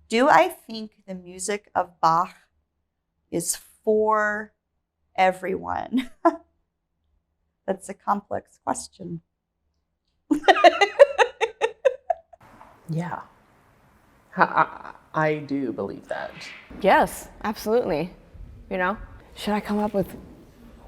Do I think the music of Bach is for everyone? That's a complex question. Yeah. I do believe that. Yes, absolutely. You know, should I come up with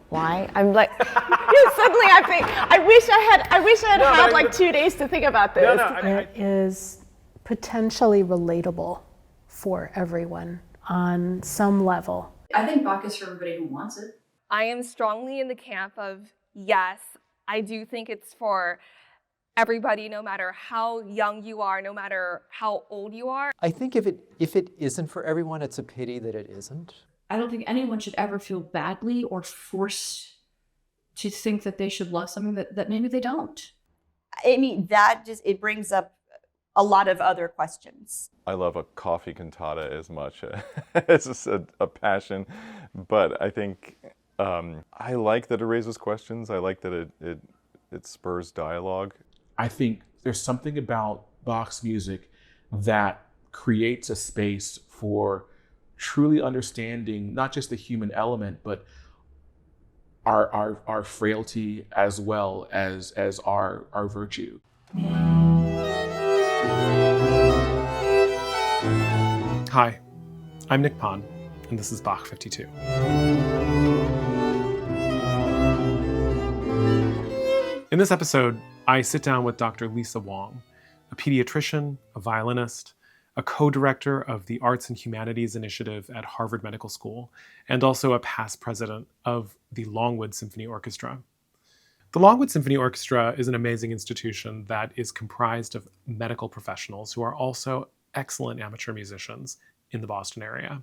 why? I'm like, suddenly I think, I wish I had had like 2 days to think about this. It is potentially relatable for everyone on some level. I think Bach is for everybody who wants it. I am strongly in the camp of yes, I do think it's for everybody, no matter how young you are, no matter how old you are. I think if it isn't for everyone, it's a pity that it isn't. I don't think anyone should ever feel badly or forced to think that they should love something that maybe they don't. I mean, it brings up a lot of other questions. I love a coffee cantata as much as a passion, but I think I like that it raises questions. I like that it spurs dialogue. I think there's something about Bach's music that creates a space for truly understanding not just the human element, but our frailty as well as our virtue. Hi, I'm Nick Phan, and this is Bach 52. In this episode, I sit down with Dr. Lisa Wong, a pediatrician, a violinist, a co-director of the Arts and Humanities Initiative at Harvard Medical School, and also a past president of the Longwood Symphony Orchestra. The Longwood Symphony Orchestra is an amazing institution that is comprised of medical professionals who are also excellent amateur musicians in the Boston area.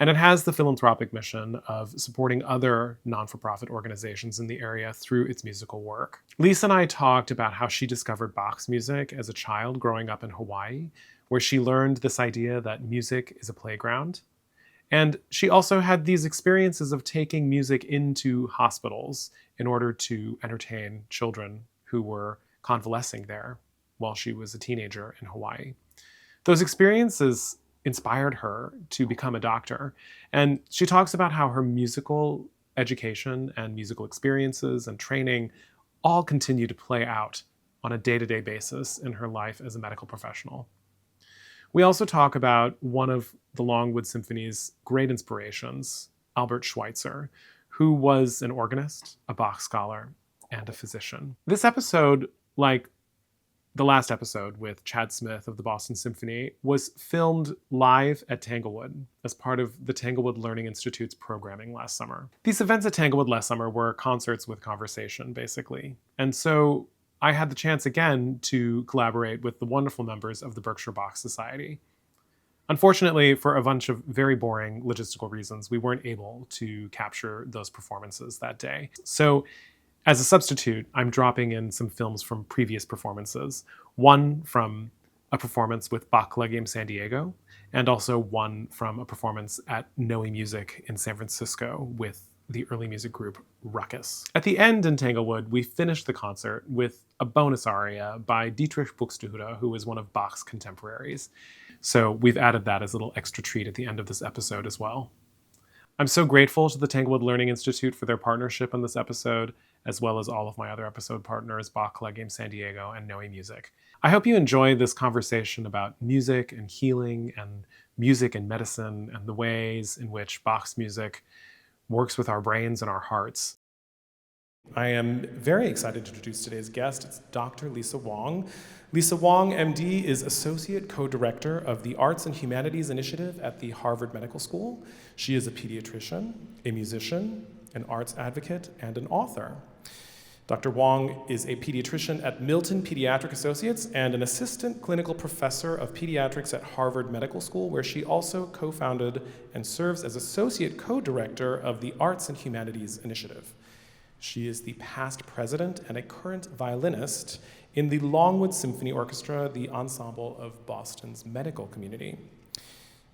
And it has the philanthropic mission of supporting other non-for-profit organizations in the area through its musical work. Lisa and I talked about how she discovered Bach's music as a child growing up in Hawaii, where she learned this idea that music is a playground. And she also had these experiences of taking music into hospitals in order to entertain children who were convalescing there while she was a teenager in Hawaii. Those experiences inspired her to become a doctor. And she talks about how her musical education and musical experiences and training all continue to play out on a day-to-day basis in her life as a medical professional. We also talk about one of the Longwood Symphony's great inspirations, Albert Schweitzer, who was an organist, a Bach scholar, and a physician. This episode, like the last episode with Chad Smith of the Boston Symphony, was filmed live at Tanglewood as part of the Tanglewood Learning Institute's programming last summer. These events at Tanglewood last summer were concerts with conversation, basically. And so I had the chance again to collaborate with the wonderful members of the Berkshire Bach Society. Unfortunately, for a bunch of very boring logistical reasons, we weren't able to capture those performances that day. So as a substitute, I'm dropping in some films from previous performances, one from a performance with Bach Collegium San Diego, and also one from a performance at Noe Music in San Francisco with the early music group Ruckus. At the end in Tanglewood, we finished the concert with a bonus aria by Dietrich Buxtehude, who is one of Bach's contemporaries. So we've added that as a little extra treat at the end of this episode as well. I'm so grateful to the Tanglewood Learning Institute for their partnership on this episode, as well as all of my other episode partners, Bach Collegium San Diego and Noe Music. I hope you enjoy this conversation about music and healing and music and medicine and the ways in which Bach's music works with our brains and our hearts. I am very excited to introduce today's guest. It's Dr. Lisa Wong. Lisa Wong, MD, is Associate Co-Director of the Arts and Humanities Initiative at the Harvard Medical School. She is a pediatrician, a musician, an arts advocate, and an author. Dr. Wong is a pediatrician at Milton Pediatric Associates and an assistant clinical professor of pediatrics at Harvard Medical School, where she also co-founded and serves as associate co-director of the Arts and Humanities Initiative. She is the past president and a current violinist in the Longwood Symphony Orchestra, the ensemble of Boston's medical community.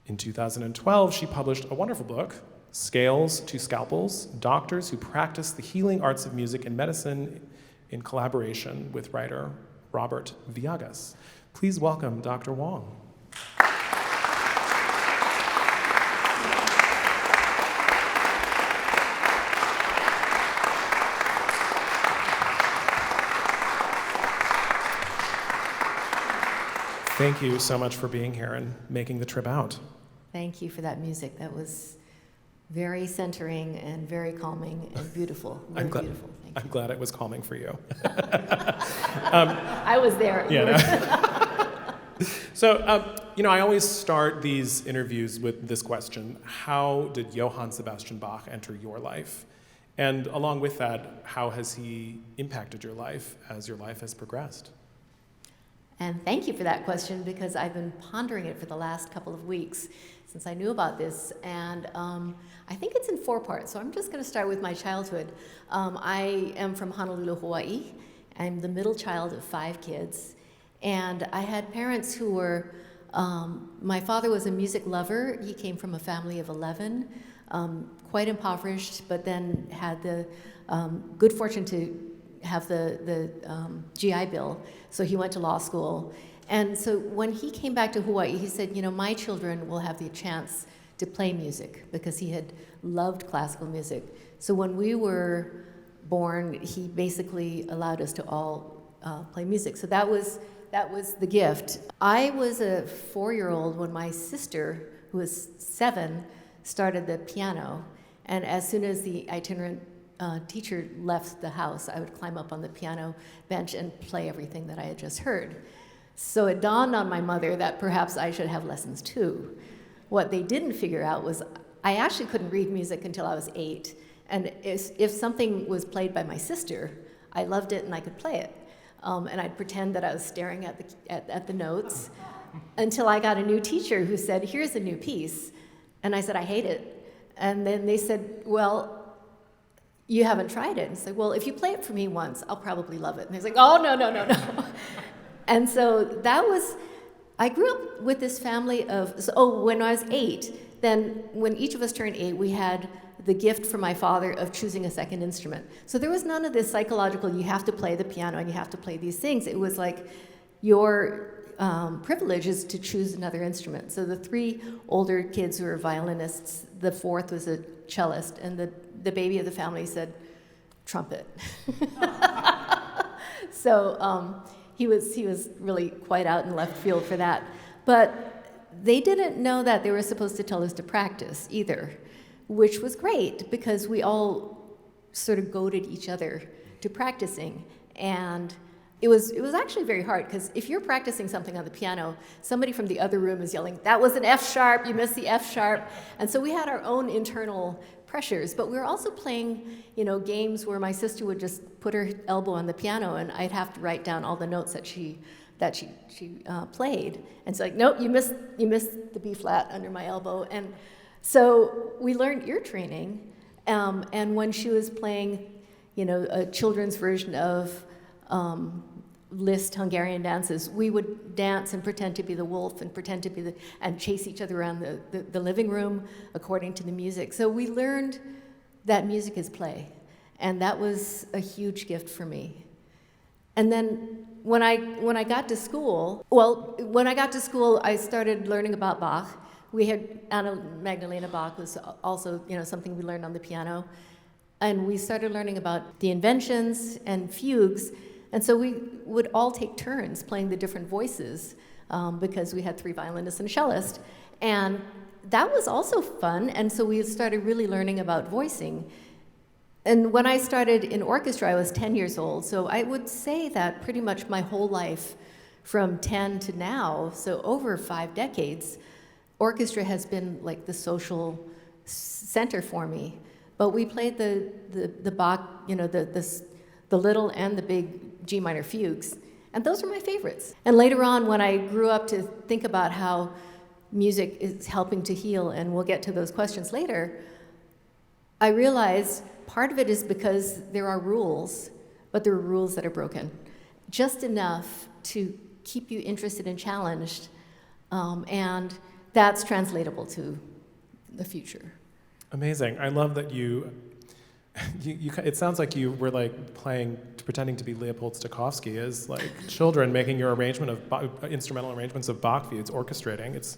In 2012, she published a wonderful book, Scales to Scalpels, Doctors Who Practice the Healing Arts of Music and Medicine, in collaboration with writer Robert Villegas. Please welcome Dr. Wong. Thank you so much for being here and making the trip out. Thank you for that music. That was very centering and very calming and beautiful. Very beautiful. Thank you. I'm glad it was calming for you. I was there. Yeah. So, I always start these interviews with this question: how did Johann Sebastian Bach enter your life? And along with that, how has he impacted your life as your life has progressed? And thank you for that question, because I've been pondering it for the last couple of weeks since I knew about this. And I think it's in 4 parts, so I'm just going to start with my childhood. I am from Honolulu, Hawaii. I'm the middle child of 5 kids. And I had parents who were, my father was a music lover. He came from a family of 11, quite impoverished, but then had the good fortune to have the GI Bill, so he went to law school. And so when he came back to Hawaii, he said, my children will have the chance to play music, because he had loved classical music. So when we were born, he basically allowed us to all play music. So that was the gift. I was a 4-year-old when my sister, who was 7, started the piano. And as soon as the itinerant teacher left the house, I would climb up on the piano bench and play everything that I had just heard. So it dawned on my mother that perhaps I should have lessons too. What they didn't figure out was I actually couldn't read music until I was 8. And if something was played by my sister, I loved it and I could play it. And I'd pretend that I was staring at the notes until I got a new teacher who said, here's a new piece. And I said, I hate it. And then they said, well, you haven't tried it. And I said, well, if you play it for me once, I'll probably love it. And they're like, oh, no. And so I grew up with this family of, when I was 8, then when each of us turned 8, we had the gift from my father of choosing a second instrument. So there was none of this psychological, you have to play the piano and you have to play these things. It was like your privilege is to choose another instrument. So the 3 older kids who were violinists, the 4th was a cellist, and the baby of the family said trumpet. So he was really quite out in left field for that. But they didn't know that they were supposed to tell us to practice either, which was great because we all sort of goaded each other to practicing. And it was actually very hard, because if you're practicing something on the piano, somebody from the other room is yelling, that was an F sharp, you missed the F sharp. And so we had our own internal pressures, but we were also playing, games where my sister would just put her elbow on the piano and I'd have to write down all the notes that she played. And it's like, nope, you missed the B flat under my elbow. And so we learned ear training. And when she was playing, a children's version of Liszt Hungarian dances, we would dance and pretend to be the wolf and pretend to be and chase each other around the living room according to the music. So we learned that music is play, and that was a huge gift for me. And then when I got to school, I started learning about Bach. We had Anna Magdalena Bach was also something we learned on the piano, and we started learning about the inventions and fugues. And so we would all take turns playing the different voices because we had 3 violinists and a cellist. And that was also fun. And so we started really learning about voicing. And when I started in orchestra, I was 10 years old. So I would say that pretty much my whole life from 10 to now, so over 5 decades, orchestra has been like the social center for me. But we played the Bach, the little and the big G minor fugues. And those were my favorites. And later on, when I grew up to think about how music is helping to heal, and we'll get to those questions later, I realized part of it is because there are rules, but there are rules that are broken. Just enough to keep you interested and challenged, and that's translatable to the future. Amazing. I love that you it sounds like you were like pretending to be Leopold Stokowski as like children, making your instrumental arrangements of Bach fugues, orchestrating. It's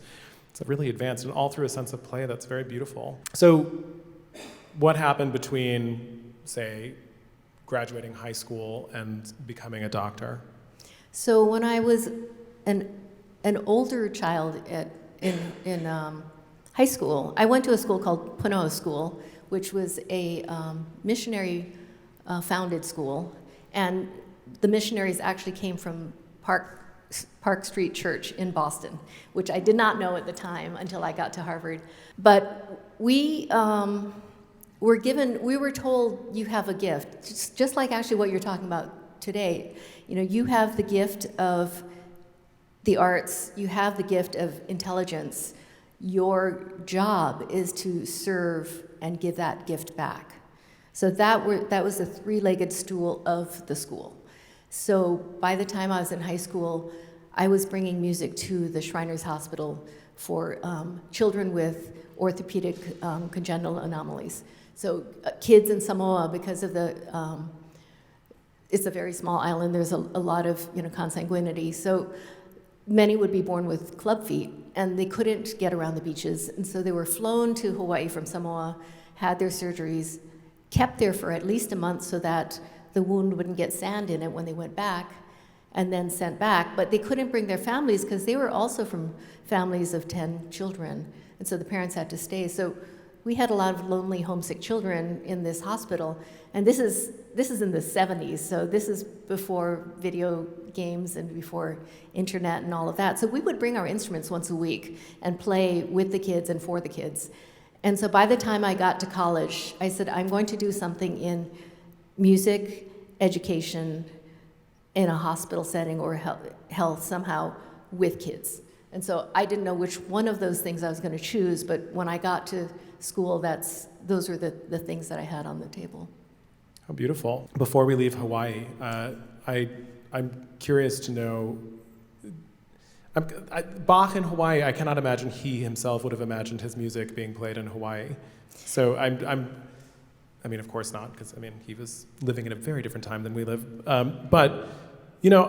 really advanced, and all through a sense of play that's very beautiful. So what happened between, say, graduating high school and becoming a doctor? So when I was an an older child in high school. I went to a school called Puno School, which was a missionary founded school, and the missionaries actually came from Park Street Church in Boston, which I did not know at the time until I got to Harvard. But we were told, you have a gift, just like actually what you're talking about today. You know, you have the gift of the arts, you have the gift of intelligence. Your job is to serve and give that gift back. So that was the three-legged stool of the school. So by the time I was in high school, I was bringing music to the Shriners Hospital for children with orthopedic congenital anomalies. So kids in Samoa, because of it's a very small island, there's a lot of consanguinity. So many would be born with club feet, and they couldn't get around the beaches. And so they were flown to Hawaii from Samoa, had their surgeries, kept there for at least a month so that the wound wouldn't get sand in it when they went back, and then sent back. But they couldn't bring their families because they were also from families of 10 children. And so the parents had to stay. So we had a lot of lonely, homesick children in this hospital. And this is in the 70s, so this is before video games and before internet and all of that. So we would bring our instruments once a week and play with the kids and for the kids. And so by the time I got to college, I said, I'm going to do something in music, education, in a hospital setting or health somehow with kids. And so I didn't know which one of those things I was going to choose, but when I got to school, those were the things that I had on the table. How beautiful. Before we leave Hawaii, I'm curious to know, Bach in Hawaii, I cannot imagine he himself would have imagined his music being played in Hawaii. So I mean, of course not, because he was living in a very different time than we live. But,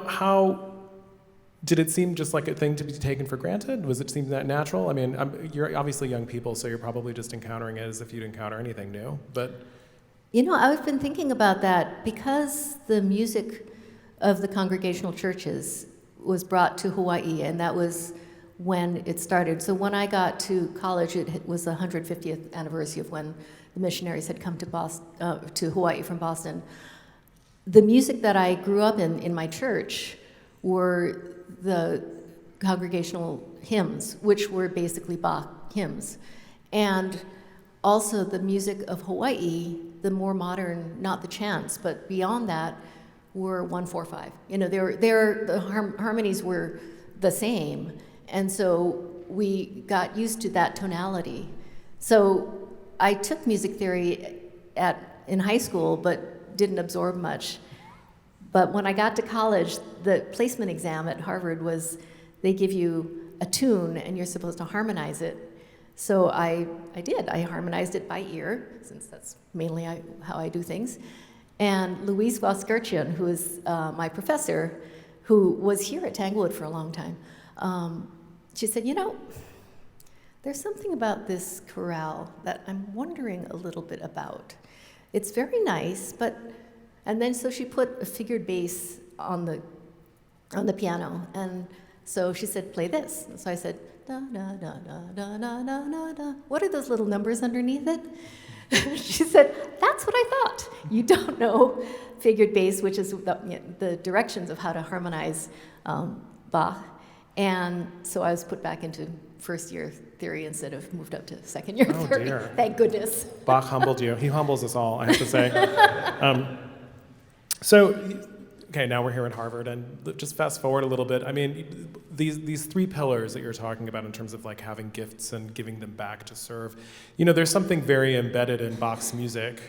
how did it seem just like a thing to be taken for granted? Was it seem that natural? I mean, you're obviously young people, so you're probably just encountering it as if you'd encounter anything new. But I've been thinking about that because the music of the Congregational churches was brought to Hawaii, and that was when it started. So when I got to college, it was the 150th anniversary of when the missionaries had come to Hawaii from Boston. The music that I grew up in my church were the congregational hymns, which were basically Bach hymns. And also the music of Hawaii, the more modern, not the chants, but beyond that, were 1-4-5. The harmonies were the same. And so we got used to that tonality. So I took music theory in high school, but didn't absorb much. But when I got to college, the placement exam at Harvard was, they give you a tune and you're supposed to harmonize it. So I did. I harmonized it by ear, since that's mainly how I do things. And Louise Voskirchian, who is my professor, who was here at Tanglewood for a long time, she said, there's something about this chorale that I'm wondering a little bit about. It's very nice, and then so she put a figured bass on the piano, and so she said, play this. And so I said, da da da da da da da da. What are those little numbers underneath it? She said, that's what I thought. You don't know figured bass, which is the directions of how to harmonize Bach. And so I was put back into first year theory instead of moved up to second year theory. Dear. Thank goodness. Bach humbled you. He humbles us all, I have to say. Okay, now we're here at Harvard, and just fast forward a little bit. I mean, these three pillars that you're talking about in terms of like having gifts and giving them back to serve, there's something very embedded in Bach's music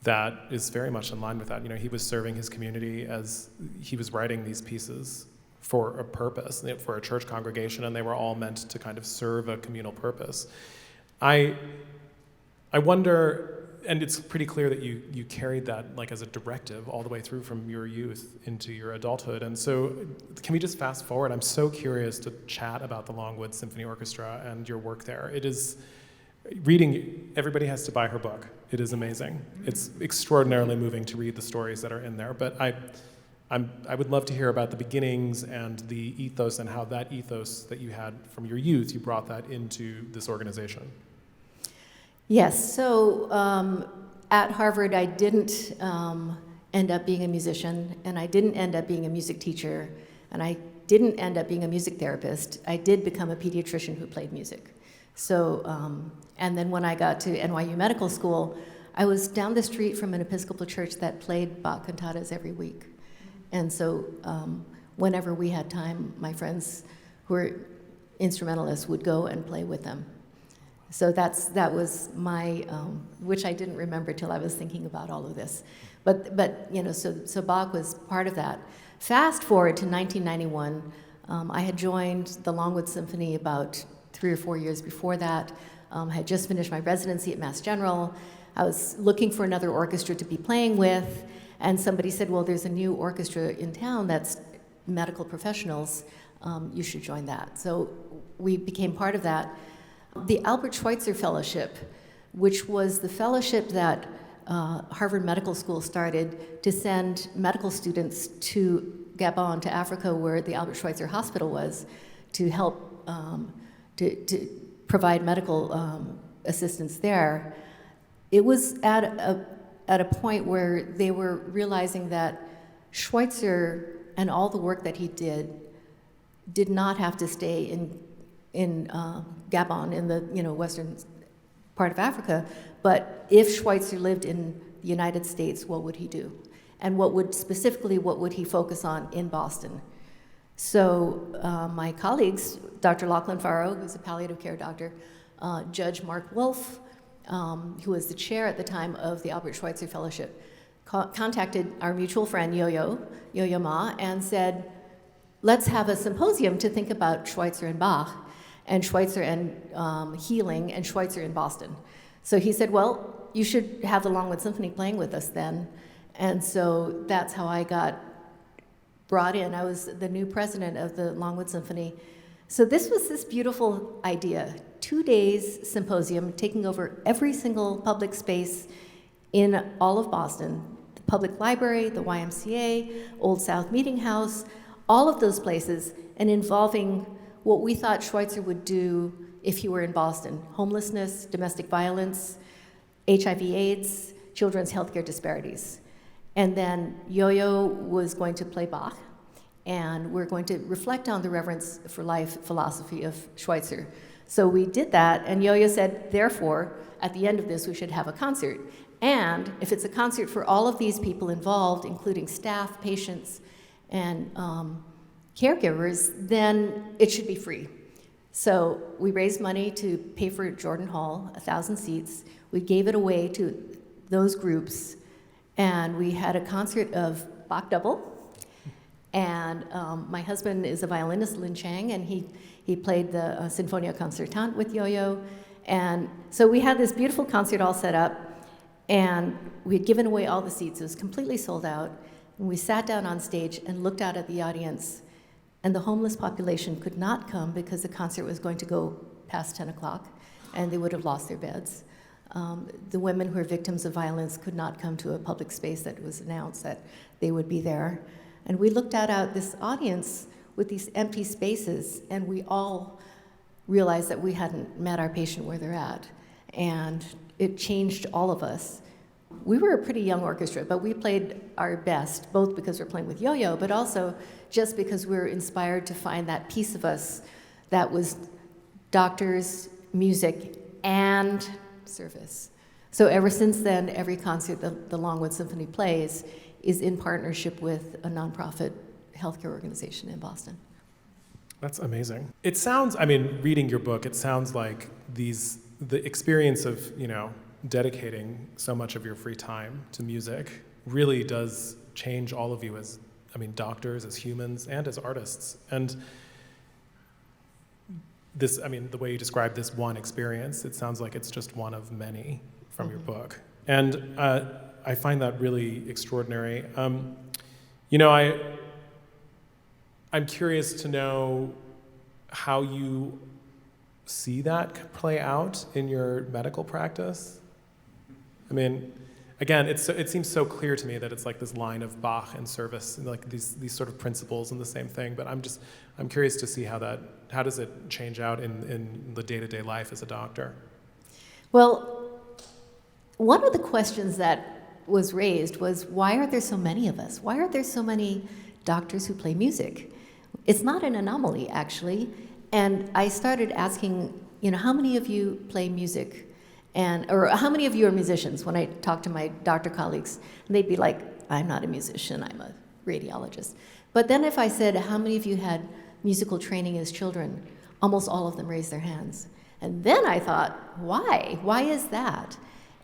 that is very much in line with that. He was serving his community as he was writing these pieces for a purpose, for a church congregation, and they were all meant to kind of serve a communal purpose. I wonder, and it's pretty clear that you carried that like as a directive all the way through from your youth into your adulthood. And so can we just fast forward? I'm so curious to chat about the Longwood Symphony Orchestra and your work there. It is reading, everybody has to buy her book. It is amazing. It's extraordinarily moving to read the stories that are in there. But I would love to hear about the beginnings and the ethos and how that ethos that you had from your youth, you brought that into this organization. Yes, so at Harvard, I didn't end up being a musician, and I didn't end up being a music teacher, and I didn't end up being a music therapist. I did become a pediatrician who played music. So, and then when I got to NYU Medical School, I was down the street from an Episcopal church that played Bach cantatas every week. And so whenever we had time, my friends who were instrumentalists would go and play with them. So that was my, which I didn't remember till I was thinking about all of this. But you know, so Bach was part of that. Fast forward to 1991, I had joined the Longwood Symphony about 3 or 4 years before that. Had just finished my residency at Mass General. I was looking for another orchestra to be playing with, and somebody said, well, there's a new orchestra in town that's medical professionals. You should join that. So we became part of that. The Albert Schweitzer Fellowship, which was the fellowship that Harvard Medical School started to send medical students to Gabon, to Africa, where the Albert Schweitzer Hospital was, to help to provide medical assistance there. It was at a point where they were realizing that Schweitzer and all the work that he did not have to stay in Gabon, in the western part of Africa, but if Schweitzer lived in the United States, what would he do? And what would he focus on in Boston? So my colleagues, Dr. Lachlan Farrow, who's a palliative care doctor, Judge Mark Wolf, who was the chair at the time of the Albert Schweitzer Fellowship, contacted our mutual friend Yo-Yo Ma, and said, let's have a symposium to think about Schweitzer and Bach, and Schweitzer and healing, and Schweitzer in Boston. So he said, well, you should have the Longwood Symphony playing with us then. And so that's how I got brought in. I was the new president of the Longwood Symphony. So this was this beautiful idea, 2 days symposium, taking over every single public space in all of Boston, the public library, the YMCA, Old South Meeting House, all of those places, and involving what we thought Schweitzer would do if he were in Boston: homelessness, domestic violence, HIV/AIDS, children's healthcare disparities. And then Yo-Yo was going to play Bach, and we're going to reflect on the reverence for life philosophy of Schweitzer. So we did that, and Yo-Yo said, therefore, at the end of this, we should have a concert. And if it's a concert for all of these people involved, including staff, patients, and caregivers, then it should be free. So we raised money to pay for Jordan Hall, 1,000 seats. We gave it away to those groups, and we had a concert of Bach double. And my husband is a violinist, Lin Chang, and he played the Sinfonia Concertante with Yo-Yo. And so we had this beautiful concert all set up, and we had given away all the seats. It was completely sold out. And we sat down on stage and looked out at the audience, and the homeless population could not come because the concert was going to go past 10 o'clock, and they would have lost their beds. The women who are victims of violence could not come to a public space that was announced that they would be there. And we looked out this audience with these empty spaces, and we all realized that we hadn't met our patient where they're at. And it changed all of us. We were a pretty young orchestra, but we played our best, both because we're playing with Yo-Yo, but also just because we were inspired to find that piece of us that was doctors, music, and service. So ever since then, every concert the Longwood Symphony plays is in partnership with a nonprofit healthcare organization in Boston. That's amazing. It sounds, reading your book, it sounds like the experience of, dedicating so much of your free time to music really does change all of you as, doctors, as humans, and as artists. And this, the way you describe this one experience, it sounds like it's just one of many from your book. And I find that really extraordinary. I'm curious to know how you see that play out in your medical practice. again, it seems so clear to me that it's like this line of Bach and service, and like these sort of principles and the same thing. But I'm curious to see how does it change out in the day-to-day life as a doctor? Well, one of the questions that was raised was, why are there so many of us? Why are there so many doctors who play music? It's not an anomaly, actually. And I started asking, how many of you play music? Or how many of you are musicians? When I talk to my doctor colleagues, and they'd be like, I'm not a musician, I'm a radiologist. But then if I said, how many of you had musical training as children? Almost all of them raised their hands. And then I thought, why? Why is that?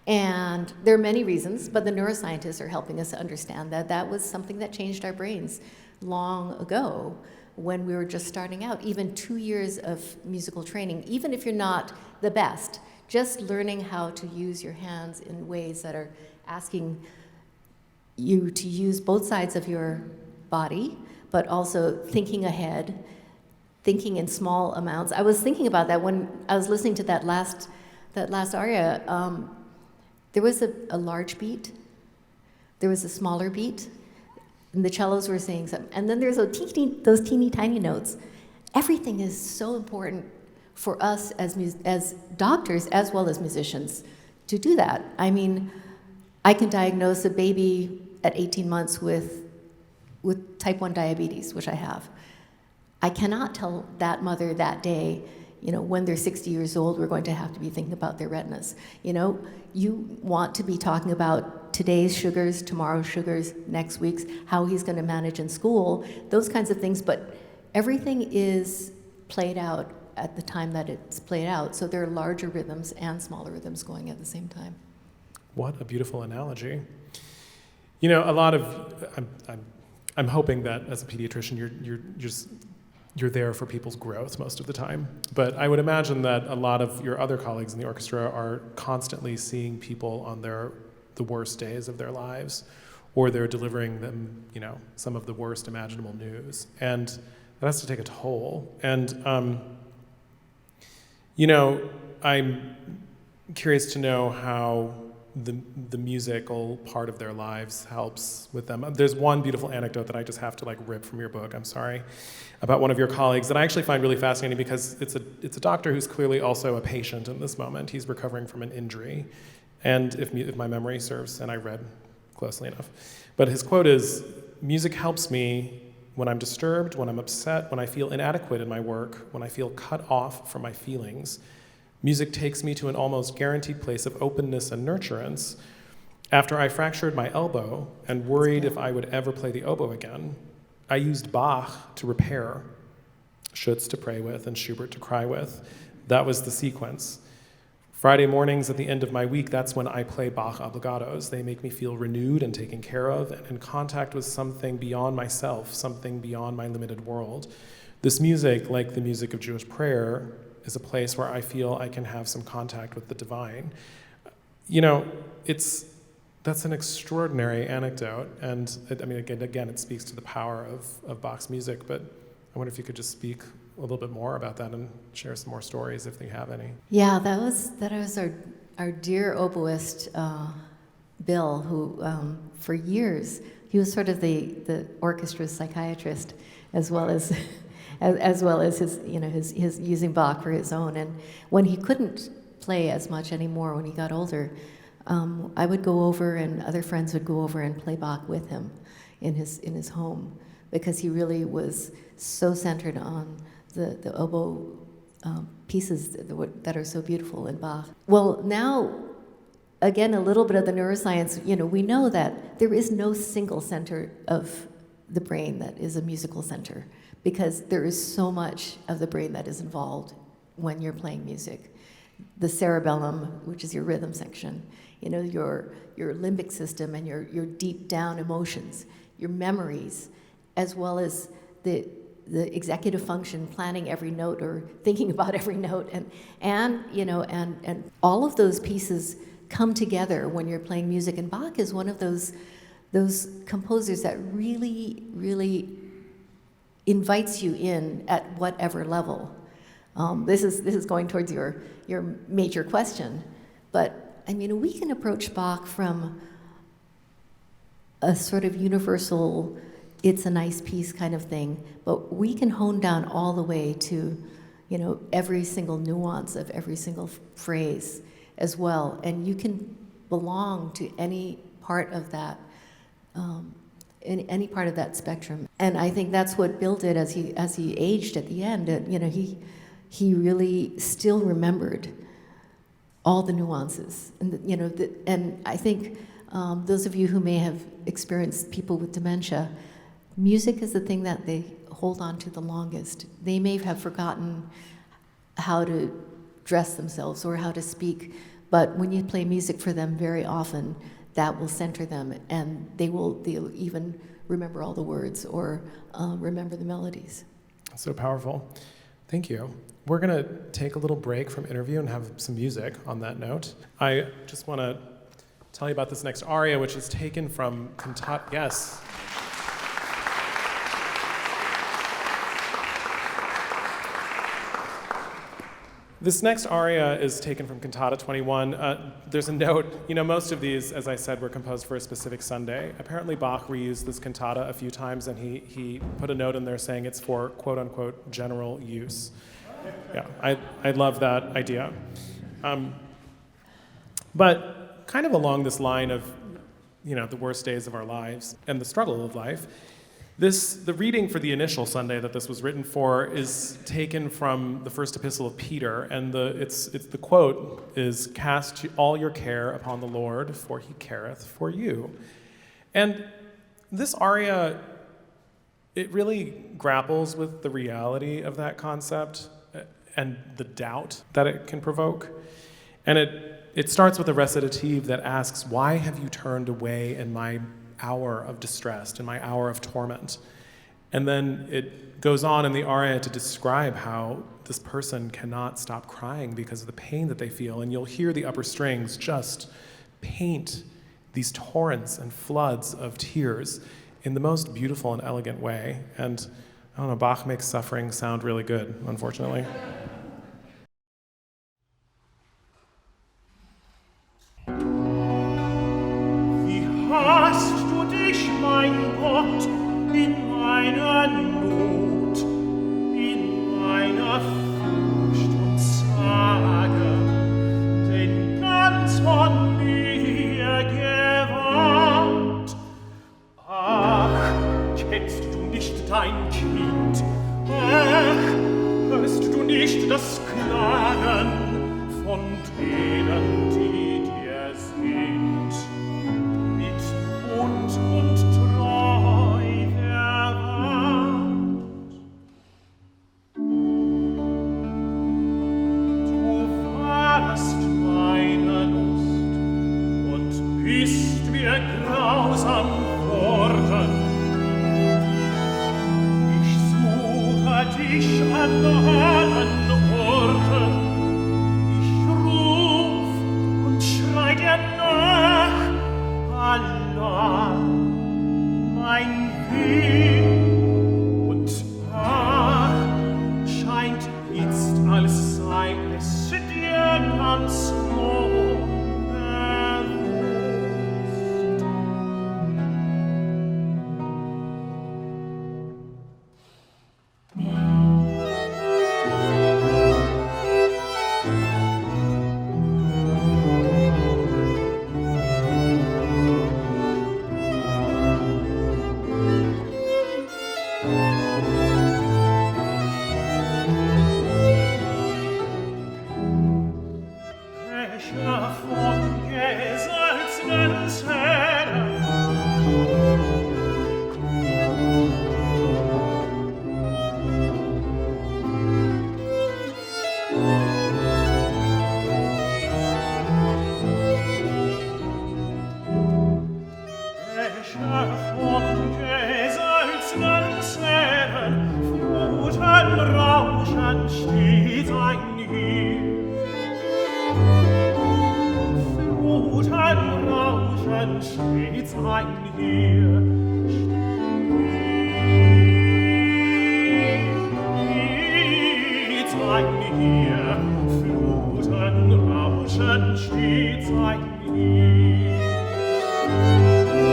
And there are many reasons, but the neuroscientists are helping us to understand that that was something that changed our brains long ago when we were just starting out. Even 2 years of musical training, even if you're not the best, just learning how to use your hands in ways that are asking you to use both sides of your body, but also thinking ahead, thinking in small amounts. I was thinking about that when I was listening to that last aria. There was a large beat, there was a smaller beat, and the cellos were saying something. And then there's those teeny tiny notes. Everything is so important for us as doctors as well as musicians to do that. I mean, I can diagnose a baby at 18 months with type 1 diabetes, which I have. I cannot tell that mother that day, when they're 60 years old, we're going to have to be thinking about their retinas. You want to be talking about today's sugars, tomorrow's sugars, next week's, how he's going to manage in school, those kinds of things. But everything is played out at the time that it's played out. So there are larger rhythms and smaller rhythms going at the same time. What a beautiful analogy. I'm hoping that as a pediatrician, you're there for people's growth most of the time. But I would imagine that a lot of your other colleagues in the orchestra are constantly seeing people on the worst days of their lives, or they're delivering them, some of the worst imaginable news. And that has to take a toll. And, I'm curious to know how the musical part of their lives helps with them. There's one beautiful anecdote that I just have to rip from your book, I'm sorry, about one of your colleagues that I actually find really fascinating because it's a doctor who's clearly also a patient in this moment. He's recovering from an injury. And if my memory serves, and I read closely enough, but his quote is, "Music helps me when I'm disturbed, when I'm upset, when I feel inadequate in my work, when I feel cut off from my feelings. Music takes me to an almost guaranteed place of openness and nurturance. After I fractured my elbow and worried if I would ever play the oboe again, I used Bach to repair, Schütz to pray with, and Schubert to cry with. That was the sequence. Friday mornings at the end of my week, that's when I play Bach obligatos. They make me feel renewed and taken care of and in contact with something beyond myself, something beyond my limited world. This music, like the music of Jewish prayer, is a place where I feel I can have some contact with the divine." That's an extraordinary anecdote, and again, it speaks to the power of Bach's music, but I wonder if you could just speak a little bit more about that and share some more stories if you have any. Yeah, that was our dear oboist, Bill, who for years, he was sort of the orchestra's psychiatrist, as well as his using Bach for his own. And when he couldn't play as much anymore, when he got older, I would go over, and other friends would go over and play Bach with him in his home, because he really was so centered on the oboe pieces that are so beautiful in Bach. Well, now, again, a little bit of the neuroscience, we know that there is no single center of the brain that is a musical center, because there is so much of the brain that is involved when you're playing music. The cerebellum, which is your rhythm section, your limbic system and your deep down emotions, your memories, as well as the executive function, planning every note or thinking about every note, and all of those pieces come together when you're playing music. And Bach is one of those composers that really, really invites you in at whatever level. This is going towards your major question, but we can approach Bach from a sort of universal, it's a nice piece kind of thing, but we can hone down all the way to, you know, every single nuance of every single phrase as well, and you can belong to any part of that, in any part of that spectrum. And I think that's what Bill did as he aged at the end. You know, he really still remembered all the nuances, and you know, and I think those of you who may have experienced people with dementia, music is the thing that they hold on to the longest. They may have forgotten how to dress themselves or how to speak, but when you play music for them, very often that will center them, and they'll even remember all the words or remember the melodies. So powerful. Thank you. We're going to take a little break from interview and have some music on that note. I just want to tell you about this next aria, which is taken from Cantata. Yes. This next aria is taken from Cantata 21. There's a note, you know, most of these, as I said, were composed for a specific Sunday. Apparently Bach reused this cantata a few times, and he put a note in there saying it's for quote unquote general use. Yeah, I love that idea. But kind of along this line of, you know, the worst days of our lives and the struggle of life, the reading for the initial Sunday that this was written for is taken from the first epistle of Peter, and the quote is, "Cast all your care upon the Lord, for he careth for you." And this aria, it really grapples with the reality of that concept and the doubt that it can provoke. And it starts with a recitative that asks, "Why have you turned away in my hour of distress, in my hour of torment?" And then it goes on in the aria to describe how this person cannot stop crying because of the pain that they feel. And you'll hear the upper strings just paint these torrents and floods of tears in the most beautiful and elegant way. And I don't know, Bach makes suffering sound really good, unfortunately. Hast du dich, mein Gott, in meiner Not, in meiner Furcht und Sorge, denn ganz von mir gewandt? Ach, kennst du nicht dein Kind? Ach, hörst du nicht das Klagen von denen, die dir sind? Und treu verwandt. Du warst meine Lust und bist mir grausam worden. Ich suche dich an allen Orten. Ich ruf und schrei dir nach. Allah, mein Weh und scheint jetzt, als sei es dir ganz unbewusst.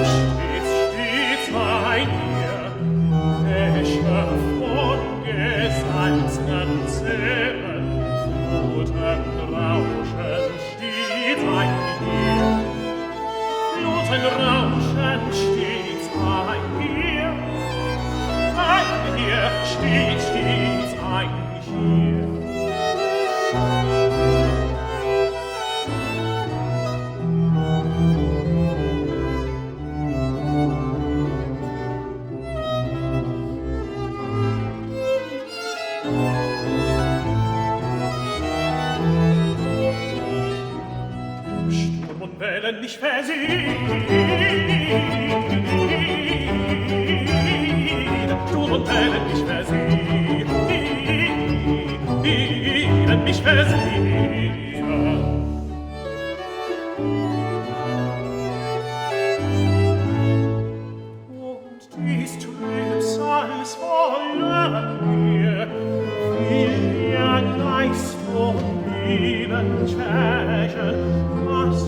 Stets Rauschen stets ein Hier. Rauschen stets ein Hier. Ein Hier, stets ein Hier. Wellen mich versiehen, Sturm und Wellen mich versiehen, mich versiehen. Und dies Trübsals wollen mir, will der Geist von Leben sprechen, was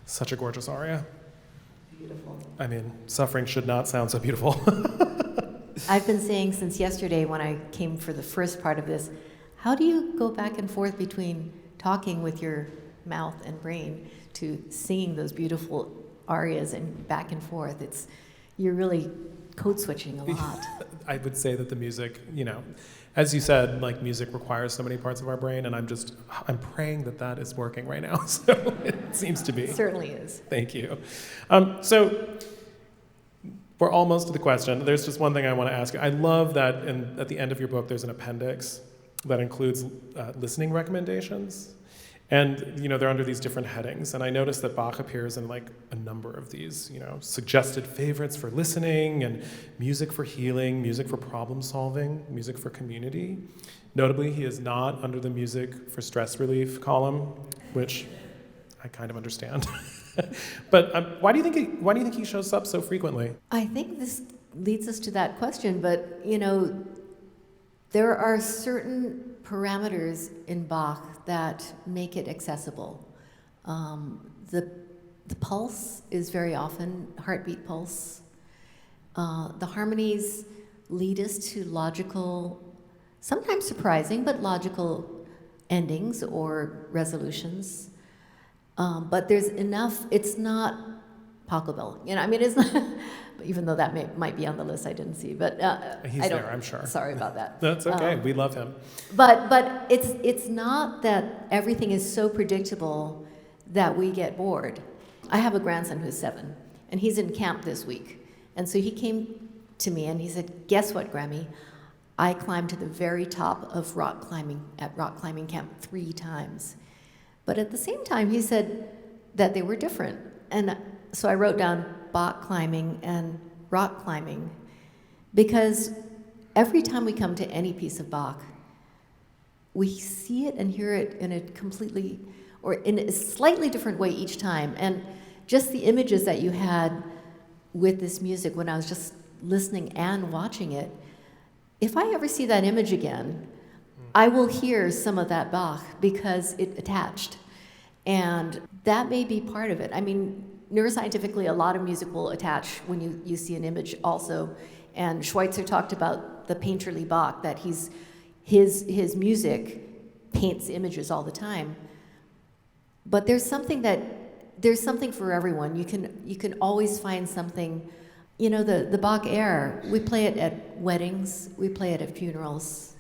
Such a gorgeous aria. Beautiful. I mean, suffering should not sound so beautiful. I've been saying since yesterday when I came for the first part of this, how do you go back and forth between talking with your mouth and brain to singing those beautiful arias and back and forth? You're really code switching a lot. I would say that the music, as you said, like music requires so many parts of our brain, and I'm praying that is working right now. So it seems to be. It certainly is. Thank you. So we're almost to the question. There's just one thing I want to ask you. I love that at the end of your book, there's an appendix that includes listening recommendations. And, they're under these different headings. And I noticed that Bach appears in like a number of these, suggested favorites for listening and music for healing, music for problem solving, music for community. Notably, he is not under the music for stress relief column, which I kind of understand. But why do you think he shows up so frequently? I think this leads us to that question, but there are certain parameters in Bach that make it accessible. The pulse is very often heartbeat pulse. The harmonies lead us to logical, sometimes surprising, but logical endings or resolutions. But there's enough, it's not Pachelbel. It's not, even though that might be on the list I didn't see, but he's there, I'm sure. Sorry about that. That's okay, we love him. But it's not that everything is so predictable that we get bored. I have a grandson who's 7, and he's in camp this week. And so he came to me and he said, guess what, Grammy? I climbed to the very top of rock climbing camp 3 times. But at the same time, he said that they were different. And so I wrote down Bach climbing and rock climbing, because every time we come to any piece of Bach, we see it and hear it in a completely, or in a slightly different way each time. And just the images that you had with this music when I was just listening and watching it, if I ever see that image again, I will hear some of that Bach because it attached. And that may be part of it. Neuroscientifically, a lot of music will attach when you see an image also. And Schweitzer talked about the painterly Bach, that his music paints images all the time. But there's something for everyone. You can always find something. The Bach air, we play it at weddings, we play it at funerals,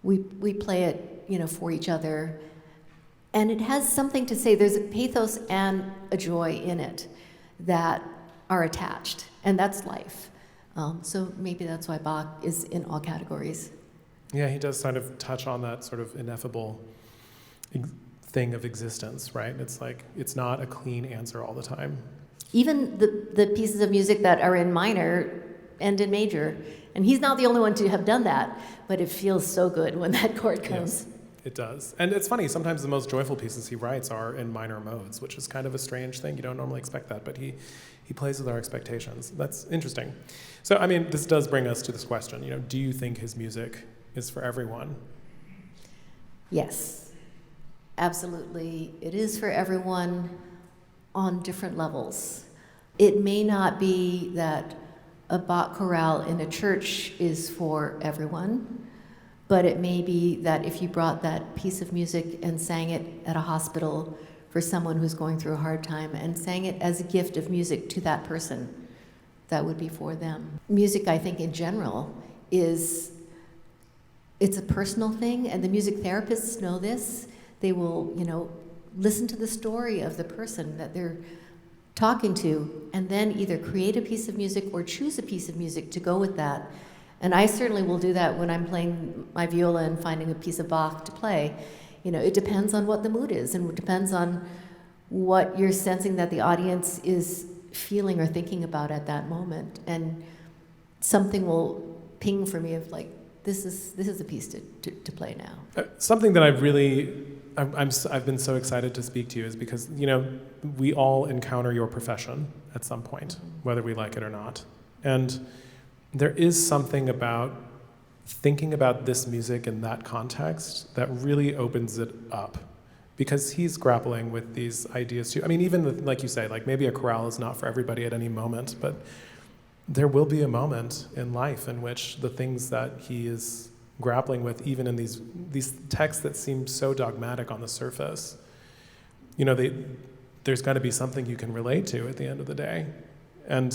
we play it, for each other. And it has something to say. There's a pathos and a joy in it that are attached, and that's life. So maybe that's why Bach is in all categories. Yeah, he does kind of touch on that sort of ineffable thing of existence, right? It's like, it's not a clean answer all the time. Even the pieces of music that are in minor end in major. And he's not the only one to have done that, but it feels so good when that chord comes. Yes. It does. And it's funny, sometimes the most joyful pieces he writes are in minor modes, which is kind of a strange thing. You don't normally expect that, but he plays with our expectations. That's interesting. So, this does bring us to this question, do you think his music is for everyone? Yes, absolutely. It is for everyone on different levels. It may not be that a Bach chorale in a church is for everyone, but it may be that if you brought that piece of music and sang it at a hospital for someone who's going through a hard time and sang it as a gift of music to that person, that would be for them. Music, I think, in general, it's a personal thing, and the music therapists know this. They will, listen to the story of the person that they're talking to, and then either create a piece of music or choose a piece of music to go with that. And I certainly will do that when I'm playing my viola and finding a piece of Bach to play. It depends on what the mood is, and it depends on what you're sensing that the audience is feeling or thinking about at that moment. And something will ping for me of like, this is a piece to play now. Something that I've been so excited to speak to you is because, we all encounter your profession at some point, whether we like it or not. And there is something about thinking about this music in that context that really opens it up, because he's grappling with these ideas too. Even like you say, like maybe a chorale is not for everybody at any moment, but there will be a moment in life in which the things that he is grappling with, even in these texts that seem so dogmatic on the surface, there's got to be something you can relate to at the end of the day. And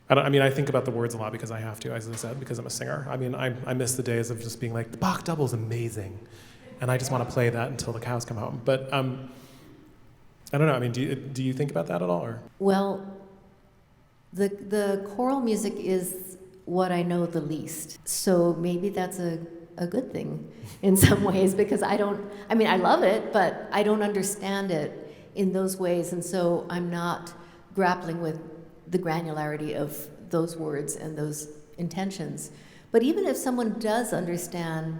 I think about the words a lot because I have to, as I said, because I'm a singer. I miss the days of just being like, the Bach double is amazing, and I just want to play that until the cows come home. But I don't know. Do you think about that at all? Or? Well, the choral music is what I know the least. So maybe that's a a good thing in some ways, because I love it, but I don't understand it in those ways, and so I'm not grappling with the granularity of those words and those intentions. But even if someone does understand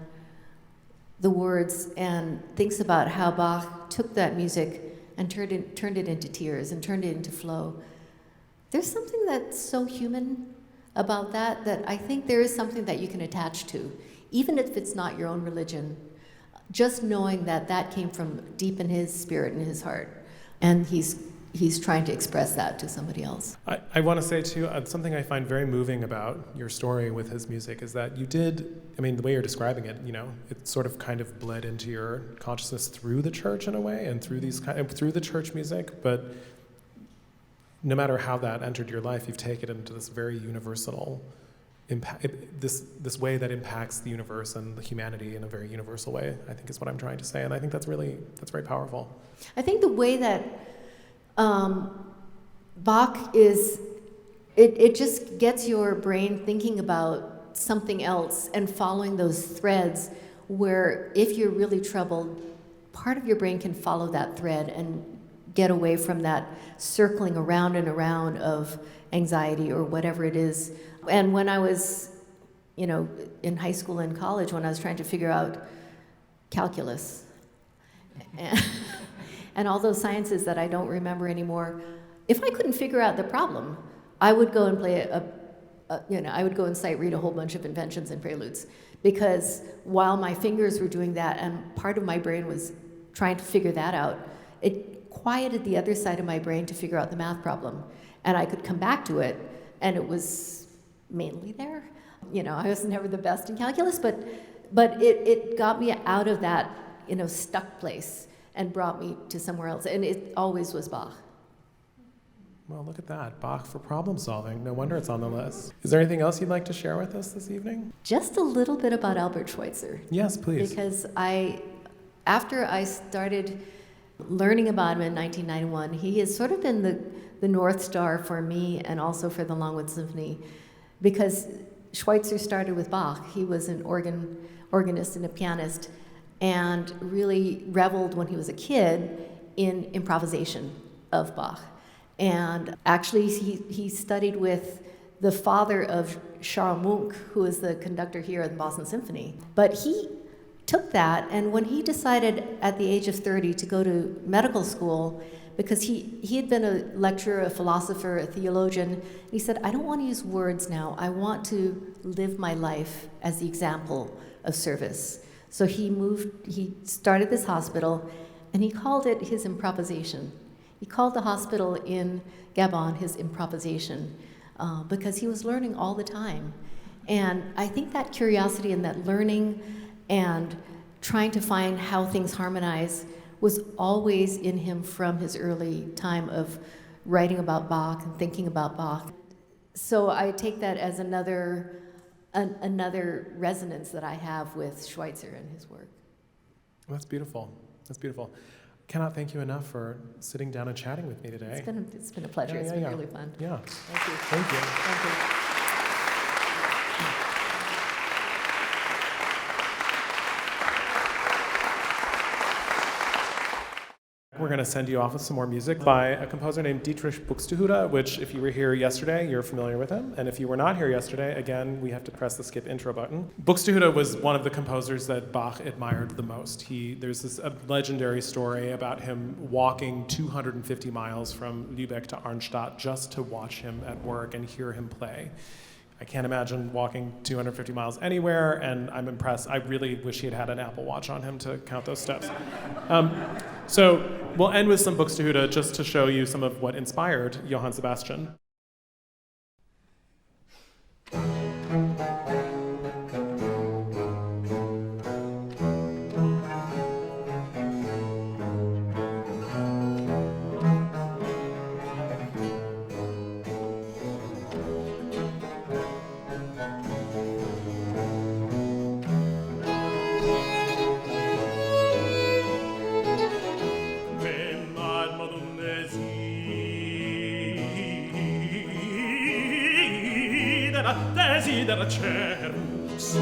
the words and thinks about how Bach took that music and turned it into tears and turned it into flow, there's something that's so human about that I think there is something that you can attach to, even if it's not your own religion, just knowing that that came from deep in his spirit and his heart, and he's trying to express that to somebody else. I want to say too, something I find very moving about your story with his music is that you did, the way you're describing it, it sort of kind of bled into your consciousness through the church in a way, and through through the church music, but no matter how that entered your life, you've taken it into this very universal impact, this way that impacts the universe and the humanity in a very universal way, I think is what I'm trying to say, and I think that's very powerful. I think the way that Bach is, it just gets your brain thinking about something else and following those threads where if you're really troubled, part of your brain can follow that thread and get away from that circling around and around of anxiety or whatever it is. And when I was, in high school and college, when I was trying to figure out calculus and all those sciences that I don't remember anymore, if I couldn't figure out the problem, I would go and play I would go and sight read a whole bunch of inventions and preludes, because while my fingers were doing that and part of my brain was trying to figure that out, it quieted the other side of my brain to figure out the math problem, and I could come back to it, and it was mainly there. I was never the best in calculus, but it got me out of that stuck place and brought me to somewhere else, and it always was Bach. Well, look at that, Bach for problem solving. No wonder it's on the list. Is there anything else you'd like to share with us this evening? Just a little bit about Albert Schweitzer. Yes, please. Because after I started learning about him in 1991, he has sort of been the North Star for me and also for the Longwood Symphony, because Schweitzer started with Bach. He was an organist and a pianist, and really reveled when he was a kid in improvisation of Bach. And actually, he studied with the father of Charles Munch, who is the conductor here at the Boston Symphony. But he took that, and when he decided at the age of 30 to go to medical school, because he had been a lecturer, a philosopher, a theologian, he said, I don't want to use words now. I want to live my life as the example of service. So he started this hospital, and he called it his improvisation. He called the hospital in Gabon his improvisation, because he was learning all the time. And I think that curiosity and that learning and trying to find how things harmonize was always in him from his early time of writing about Bach and thinking about Bach. So I take that as another resonance that I have with Schweitzer and his work. That's beautiful. That's beautiful. Cannot thank you enough for sitting down and chatting with me today. It's been a pleasure. It's been really fun. Yeah. Thank you. Thank you. Thank you. We're going to send you off with some more music by a composer named Dietrich Buxtehude, which if you were here yesterday, you're familiar with him. And if you were not here yesterday, again, we have to press the skip intro button. Buxtehude was one of the composers that Bach admired the most. There's this legendary story about him walking 250 miles from Lübeck to Arnstadt just to watch him at work and hear him play. I can't imagine walking 250 miles anywhere, and I'm impressed. I really wish he had an Apple Watch on him to count those steps. So we'll end with some Buxtehude just to show you some of what inspired Johann Sebastian. Desidera cerus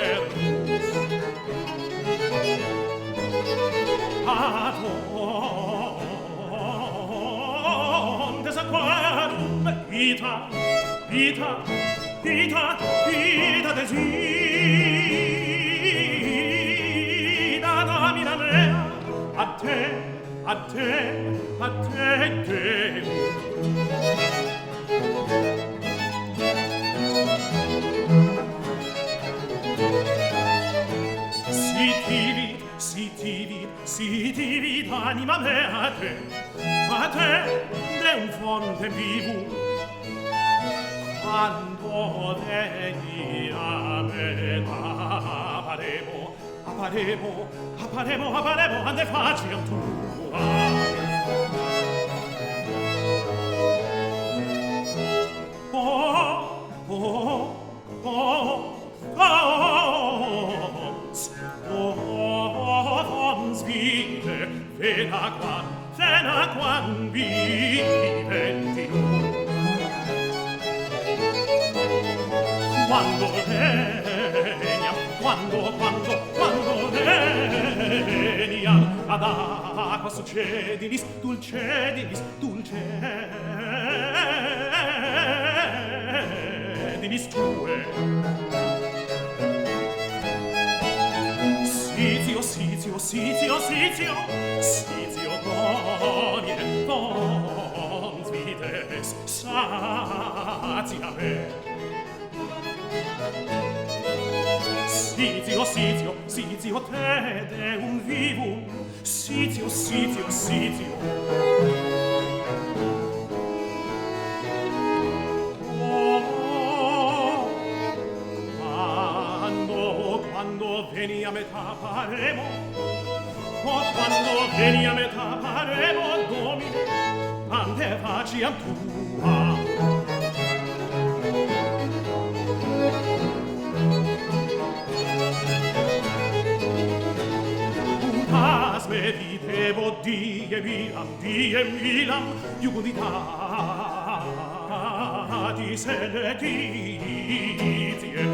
averus adondes aquarum vita desida damina mea a te Deum. Sitivit anima mea a te Deum fontem vivum, quando veniam et apparemo ande faciam tua. Vena quam viventi quando veniam ad aqua succedinis dulcedinis tue. Sitio domine dons vites satia me. Sitio te Deum vivum, sitio. Quando veniam et apparemo, Domine, ante faciam tua. Utas me videvo diem vilam, iuguditatis eletitiae,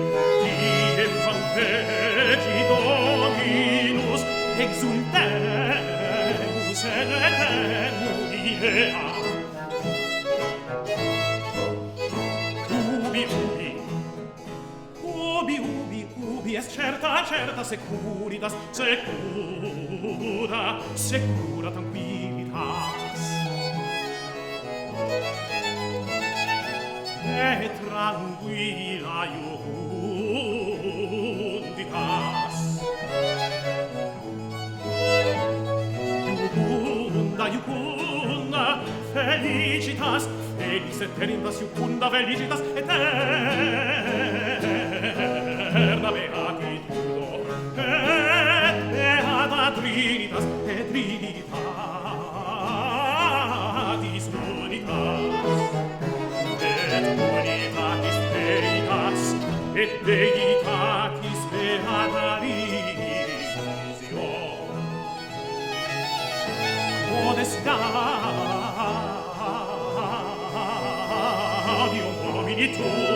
diem fanfeci Dominus exultemus eleternum ubi est certa securitas secura tranquillitas et tranquilla iunditas iucunda felicitas felis eterindas iucunda felicitas eterna beatitudo et beata trinitas et trinitatis unitatis et deitatis beata divisio Odestadium Domini tuum